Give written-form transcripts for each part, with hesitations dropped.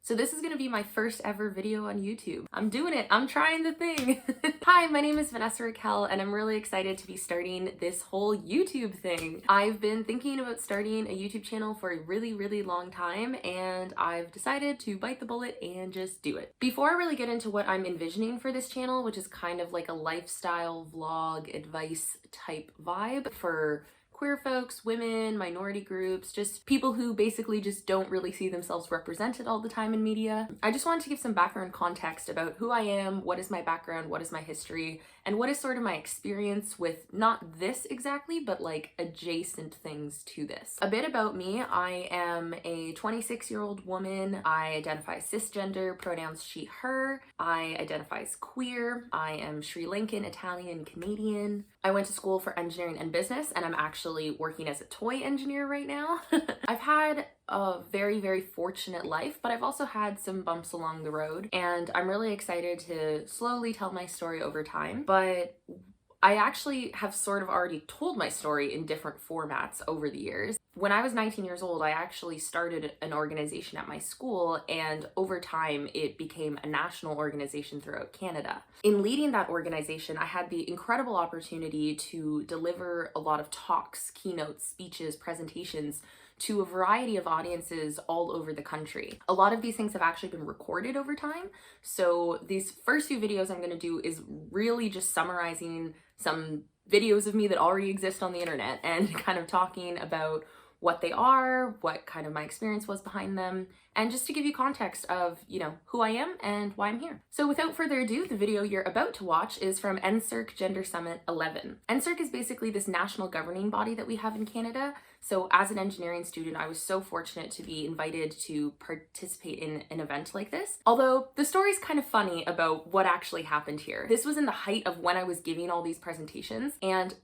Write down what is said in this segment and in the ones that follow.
So this is gonna be my first ever video on YouTube. I'm doing it, I'm trying the thing. Hi, my name is Vanessa Raquel and I'm really excited to be starting this whole YouTube thing. I've been thinking about starting a YouTube channel for a really long time and I've decided to bite the bullet and just do it. Before I really get into what I'm envisioning for this channel, which is kind of like a lifestyle vlog advice type vibe for queer folks, women, minority groups, just people who basically just don't really see themselves represented all the time in media. I just wanted to give some background context about who I am, what is my background, what is my history, and what is sort of my experience with not this exactly, but like adjacent things to this. A bit about me, I am a 26-year-old woman. I identify as cisgender, pronouns she, her. I identify as queer. I am Sri Lankan, Italian, Canadian. I went to school for engineering and business, and I'm actually working as a toy engineer right now. I've had a very fortunate life, but I've also had some bumps along the road, and I'm really excited to slowly tell my story over time. But I actually have sort of already told my story in different formats over the years. When I was 19 years old, I actually started an organization at my school, and over time it became a national organization throughout Canada. In leading that organization, I had the incredible opportunity to deliver a lot of talks, keynotes, speeches, presentations to a variety of audiences all over the country. A lot of these things have actually been recorded over time. So these first few videos I'm gonna do is really just summarizing some videos of me that already exist on the internet and kind of talking about what they are, what kind of my experience was behind them, and just to give you context of, you know, who I am and why I'm here. So without further ado, the video you're about to watch is from NSERC Gender Summit 11. NSERC is basically this national governing body that we have in Canada. So as an engineering student, I was so fortunate to be invited to participate in an event like this. Although the story's kind of funny about what actually happened here. This was in the height of when I was giving all these presentations, and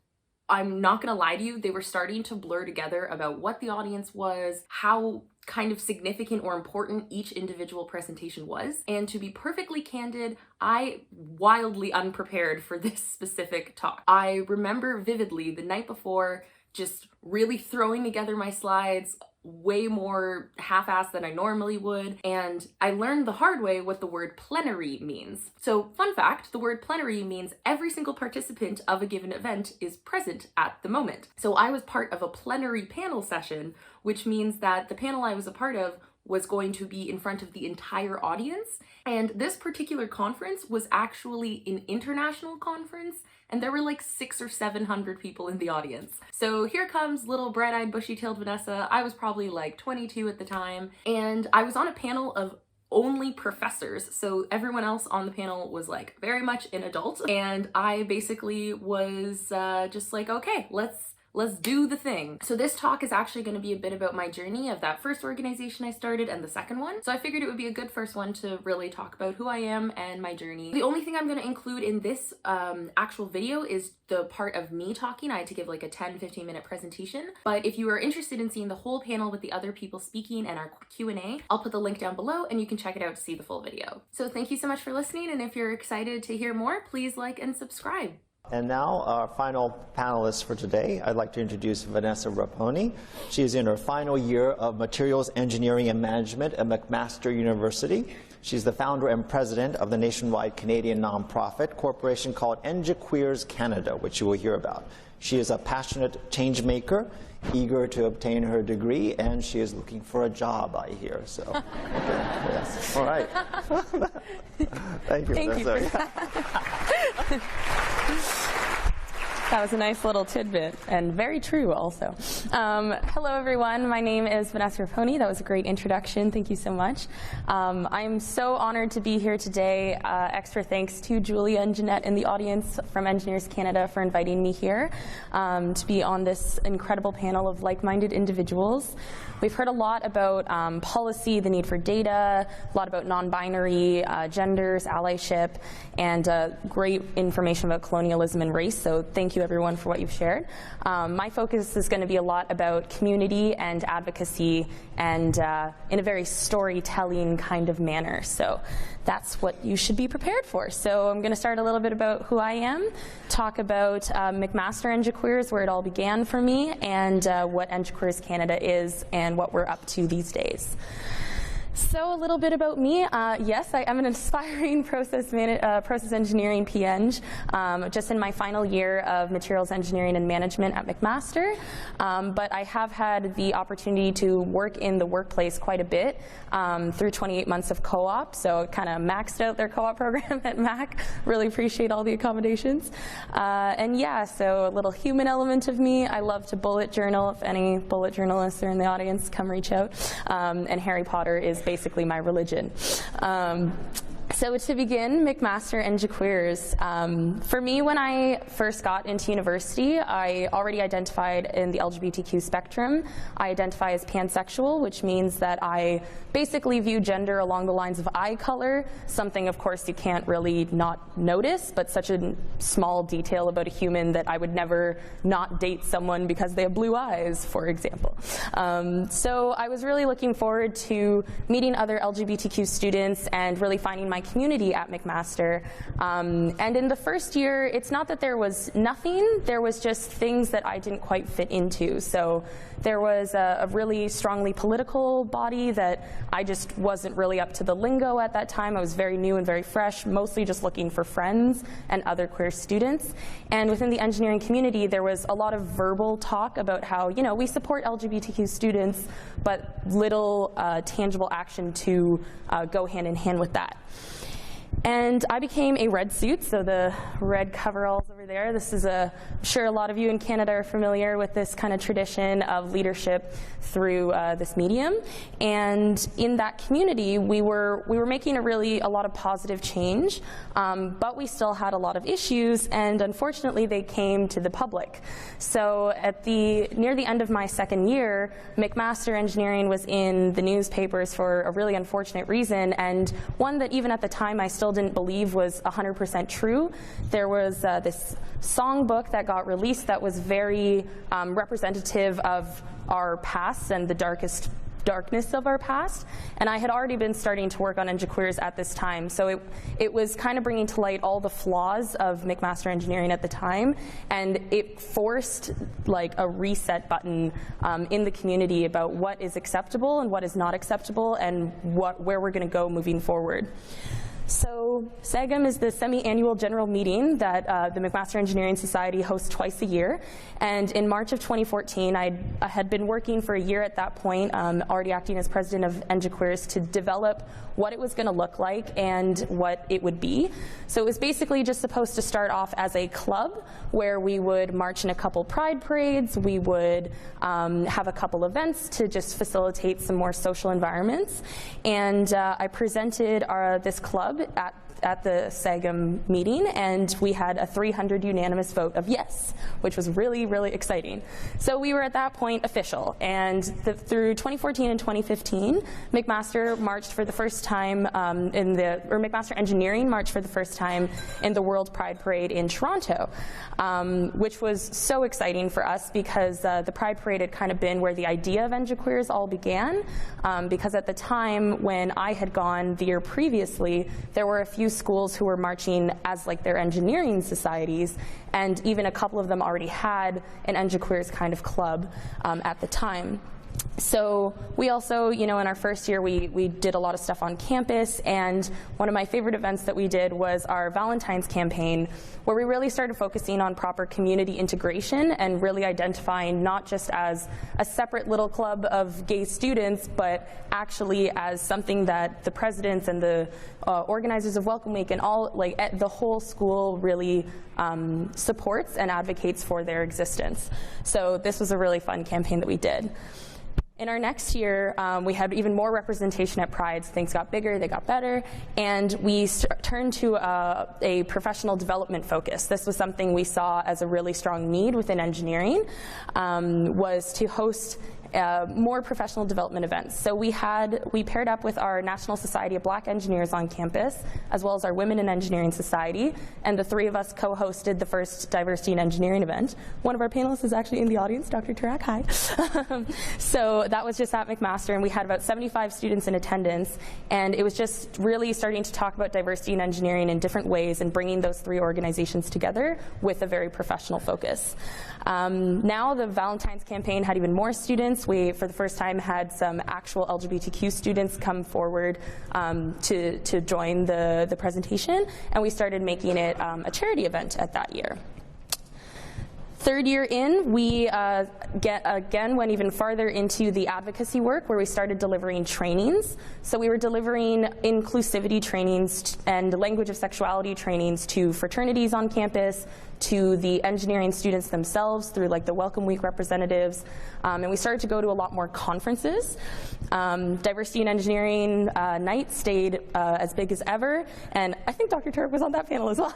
I'm not gonna lie to you, they were starting to blur together about what the audience was, how kind of significant or important each individual presentation was. And to be perfectly candid, I wildly unprepared for this specific talk. I remember vividly the night before just really throwing together my slides, way more half-assed than I normally would, and I learned the hard way what the word plenary means. So fun fact, the word plenary means every single participant of a given event is present at the moment. So I was part of a plenary panel session, which means that the panel I was a part of was going to be in front of the entire audience. And this particular conference was actually an international conference, and there were like 600 or 700 people in the audience. So here comes little bright-eyed, bushy-tailed Vanessa. I was probably like 22 at the time, and I was on a panel of only professors, so everyone else on the panel was like very much an adult, and I basically was just like, okay, let's do the thing. So this talk is actually going to be a bit about my journey of that first organization I started and the second one. So I figured it would be a good first one to really talk about who I am and my journey. The only thing I'm going to include in this actual video is the part of me talking. I had to give like a 10-15 minute presentation. But if you are interested in seeing the whole panel with the other people speaking and our Q&A, I'll put the link down below and you can check it out to see the full video. So thank you so much for listening, and if you're excited to hear more, please like and subscribe. And now, our final panelist for today, I'd like to introduce Vanessa Raponi. She is in her final year of Materials Engineering and Management at McMaster University. She's the founder and president of the nationwide Canadian nonprofit corporation called Engiqueers Canada, which you will hear about. She is a passionate change maker, eager to obtain her degree, and she is looking for a job, I hear. So, okay, yes. All right. Thank you, Vanessa. That was a nice little tidbit, and very true also. Hello everyone, my name is Vanessa Raponi. That was a great introduction, thank you so much. I'm so honored to be here today. Extra thanks to Julia and Jeanette in the audience from Engineers Canada for inviting me here to be on this incredible panel of like-minded individuals. We've heard a lot about policy, the need for data, a lot about non-binary, genders, allyship, and great information about colonialism and race, so thank you everyone for what you've shared. My focus is going to be a lot about community and advocacy, and in a very storytelling kind of manner. So that's what you should be prepared for. So I'm going to start a little bit about who I am, talk about McMaster Engiqueers, where it all began for me, and what Engiqueers Canada is and what we're up to these days. So a little bit about me. Yes, I am an aspiring process engineering PEng, just in my final year of materials engineering and management at McMaster. But I have had the opportunity to work in the workplace quite a bit through 28 months of co-op, so kind of maxed out their co-op program at Mac. Really appreciate all the accommodations. And yeah, so a little human element of me. I love to bullet journal. If any bullet journalists are in the audience, come reach out. And Harry Potter is basically my religion. So to begin, McMaster and Engiqueers. For me, when I first got into university, I already identified in the LGBTQ spectrum. I identify as pansexual, which means that I basically view gender along the lines of eye color, something, of course, you can't really not notice, but such a small detail about a human that I would never not date someone because they have blue eyes, for example. So I was really looking forward to meeting other LGBTQ students and really finding my community at McMaster. And in the first year, it's not that there was nothing, there was just things that I didn't quite fit into. So there was a really strongly political body that I just wasn't really up to the lingo at that time. I was very new and very fresh, mostly just looking for friends and other queer students. And within the engineering community, there was a lot of verbal talk about how, you know, we support LGBTQ students, but little tangible action to go hand in hand with that. And I became a red suit, so the red coveralls over there. This is I'm sure a lot of you in Canada are familiar with this kind of tradition of leadership through this medium. And in that community, we were making a lot of positive change, but we still had a lot of issues, and unfortunately, they came to the public. So near the end of my second year, McMaster Engineering was in the newspapers for a really unfortunate reason, and one that even at the time I still didn't believe was 100% true. There was this songbook that got released that was very representative of our past and the darkness of our past, and I had already been starting to work on Engiqueers at this time, so it was kind of bringing to light all the flaws of McMaster Engineering at the time, and it forced like a reset button in the community about what is acceptable and what is not acceptable and where we're going to go moving forward. So SAGM is the semi-annual general meeting that the McMaster Engineering Society hosts twice a year. And in March of 2014, I had been working for a year at that point, already acting as president of Engiqueers, to develop what it was going to look like and what it would be. So it was basically just supposed to start off as a club where we would march in a couple pride parades, we would have a couple events to just facilitate some more social environments. And I presented this club at the SAGM meeting, and we had a 300 unanimous vote of yes, which was really, really exciting. So we were at that point official, and through 2014 and 2015, McMaster marched for the first time McMaster Engineering marched for the first time in the World Pride Parade in Toronto, which was so exciting for us because the Pride Parade had kind of been where the idea of Engiqueers all began, because at the time when I had gone the year previously, there were a few schools who were marching as like their engineering societies, and even a couple of them already had an Engiqueers kind of club at the time. So we also, in our first year, we did a lot of stuff on campus, and one of my favorite events that we did was our Valentine's campaign, where we really started focusing on proper community integration and really identifying not just as a separate little club of gay students, but actually as something that the presidents and the organizers of Welcome Week and the whole school really supports and advocates for their existence. So this was a really fun campaign that we did. In our next year, we had even more representation at Pride. So things got bigger, they got better, and we turned to a professional development focus. This was something we saw as a really strong need within engineering, was to host more professional development events. So we paired up with our National Society of Black Engineers on campus, as well as our Women in Engineering Society, and the three of us co-hosted the first Diversity in Engineering event. One of our panelists is actually in the audience, Dr. Tarak, hi. So that was just at McMaster, and we had about 75 students in attendance, and it was just really starting to talk about diversity in engineering in different ways and bringing those three organizations together with a very professional focus. Now the Valentine's campaign had even more students. students. We, for the first time, had some actual LGBTQ students come forward to join the presentation, and we started making it a charity event at that year. Third year in, we again went even farther into the advocacy work, where we started delivering trainings. So we were delivering inclusivity trainings and language of sexuality trainings to fraternities on campus, to the engineering students themselves through like the Welcome Week representatives, and we started to go to a lot more conferences. Diversity in Engineering night stayed as big as ever, and I think Dr. Turk was on that panel as well.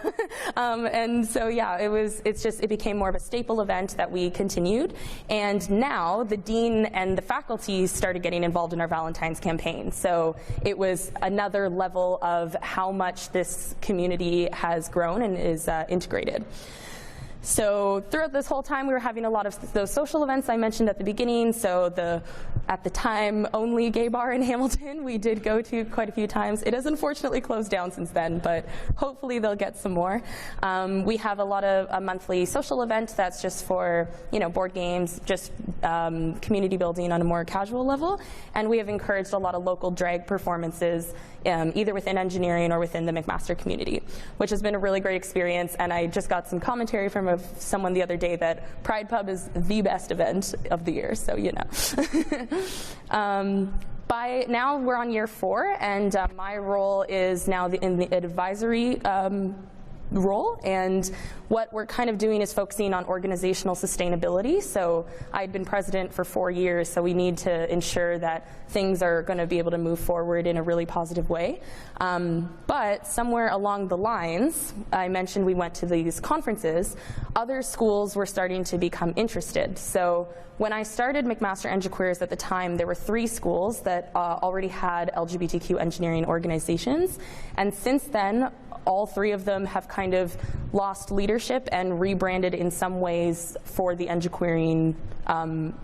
And so yeah, it became more of a staple event that we continued, and now the dean and the faculty started getting involved in our Valentine's campaign. So it was another level of how much this community has grown and is integrated. So throughout this whole time, we were having a lot of those social events I mentioned at the beginning. So at the time, only gay bar in Hamilton, we did go to quite a few times. It has unfortunately closed down since then, but hopefully they'll get some more. We have a monthly social event that's just for, board games, just community building on a more casual level. And we have encouraged a lot of local drag performances, either within engineering or within the McMaster community, which has been a really great experience. And I just got some commentary from someone the other day that Pride Pub is the best event of the year, so By now, we're on year 4, and my role is now in the advisory role, and what we're kind of doing is focusing on organizational sustainability. So I'd been president for 4 years, so we need to ensure that things are going to be able to move forward in a really positive way. But somewhere along the lines, I mentioned we went to these conferences, other schools were starting to become interested. So when I started McMaster EngiQueers at the time, there were 3 schools that already had LGBTQ engineering organizations, and since then, all 3 of them have kind of lost leadership and rebranded in some ways for the EngiQueering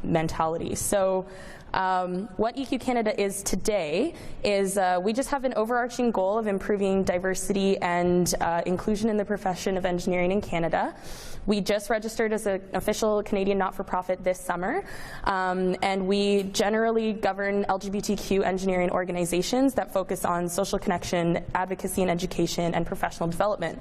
mentality. So what EQ Canada is today is we just have an overarching goal of improving diversity and inclusion in the profession of engineering in Canada. We just registered as an official Canadian not-for-profit this summer, and we generally govern LGBTQ engineering organizations that focus on social connection, advocacy and education, and professional development.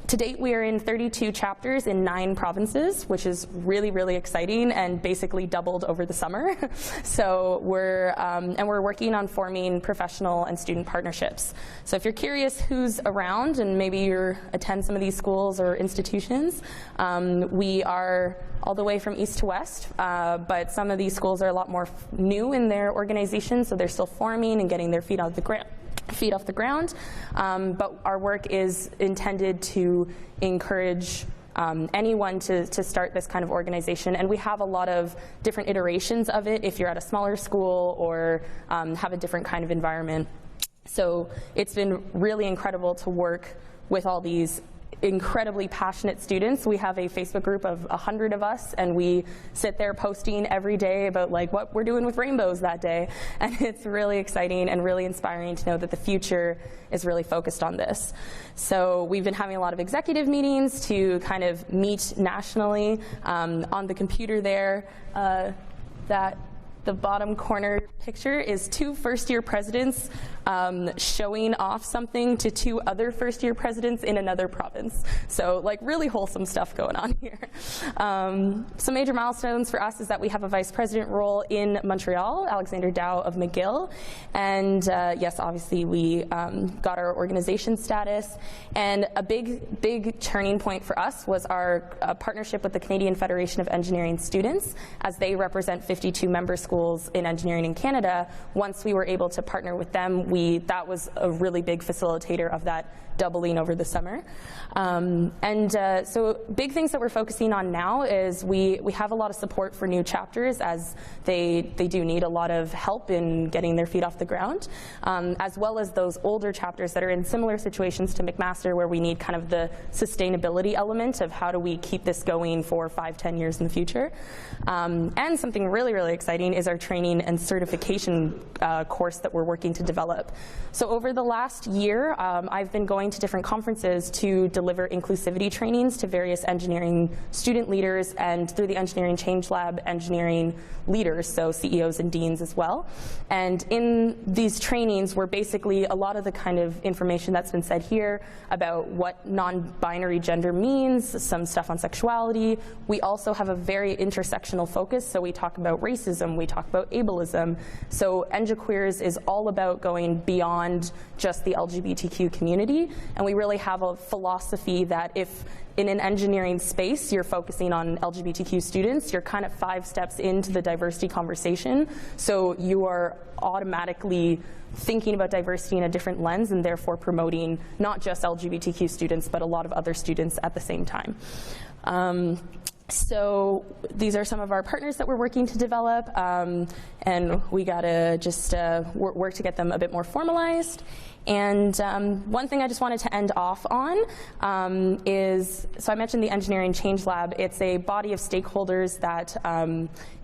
To date, we are in 32 chapters in 9 provinces, which is really, really exciting and basically doubled over the summer. So we're working on forming professional and student partnerships. So if you're curious who's around and maybe you attend some of these schools or institutions, we are all the way from east to west, but some of these schools are a lot more new in their organization, so they're still forming and getting their feet off the ground. But our work is intended to encourage anyone to start this kind of organization, and we have a lot of different iterations of it if you're at a smaller school or have a different kind of environment. So it's been really incredible to work with all these incredibly passionate students. We have a Facebook group of 100 of us, and we sit there posting every day about like what we're doing with rainbows that day, and it's really exciting and really inspiring to know that the future is really focused on this. So we've been having a lot of executive meetings to kind of meet nationally. On the computer there, that the bottom corner picture is 2 first-year presidents showing off something to 2 other first-year presidents in another province. So like really wholesome stuff going on here. Some major milestones for us is that we have a vice president role in Montreal, Alexander Dow of McGill. And yes, obviously we got our organization status. And a big turning point for us was our partnership with the Canadian Federation of Engineering Students, as they represent 52 member schools in engineering in Canada. Once we were able to partner with them, that was a really big facilitator of that doubling over the summer. So big things that we're focusing on now is we have a lot of support for new chapters, as they do need a lot of help in getting their feet off the ground, as well as those older chapters that are in similar situations to McMaster, where we need kind of the sustainability element of how do we keep this going for 5-10 years in the future. And something really, really exciting is is our training and certification course that we're working to develop. So over the last year, I've been going to different conferences to deliver inclusivity trainings to various engineering student leaders and through the Engineering Change Lab, engineering leaders, so CEOs and deans as well. And in these trainings were basically a lot of the kind of information that's been said here about what non-binary gender means, some stuff on sexuality. We also have a very intersectional focus, so we talk about racism, we talk about ableism. So ENGIqueers is all about going beyond just the LGBTQ community, and we really have a philosophy that if in an engineering space you're focusing on LGBTQ students, you're kind of 5 steps into the diversity conversation, so you are automatically thinking about diversity in a different lens and therefore promoting not just LGBTQ students but a lot of other students at the same time. So these are some of our partners that we're working to develop, and we gotta just work to get them a bit more formalized. And one thing I just wanted to end off on is, so I mentioned the Engineering Change Lab. It's a body of stakeholders that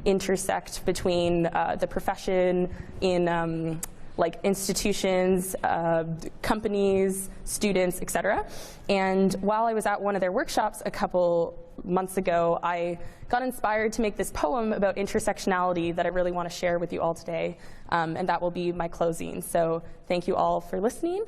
intersect between the profession in like institutions, companies, students, etc. And while I was at one of their workshops a couple months ago, I got inspired to make this poem about intersectionality that I really want to share with you all today, and that will be my closing. So thank you all for listening.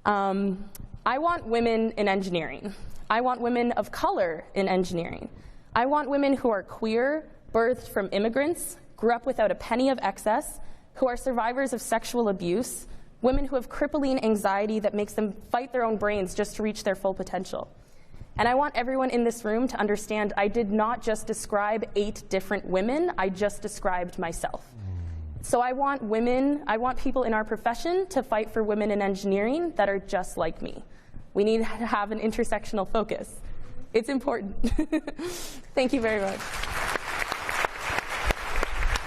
I want women in engineering. I want women of color in engineering. I want women who are queer, birthed from immigrants, grew up without a penny of excess, who are survivors of sexual abuse, women who have crippling anxiety that makes them fight their own brains just to reach their full potential. And I want everyone in this room to understand I did not just describe 8 different women, I just described myself. So I want women, I want people in our profession to fight for women in engineering that are just like me. We need to have an intersectional focus. It's important. Thank you very much.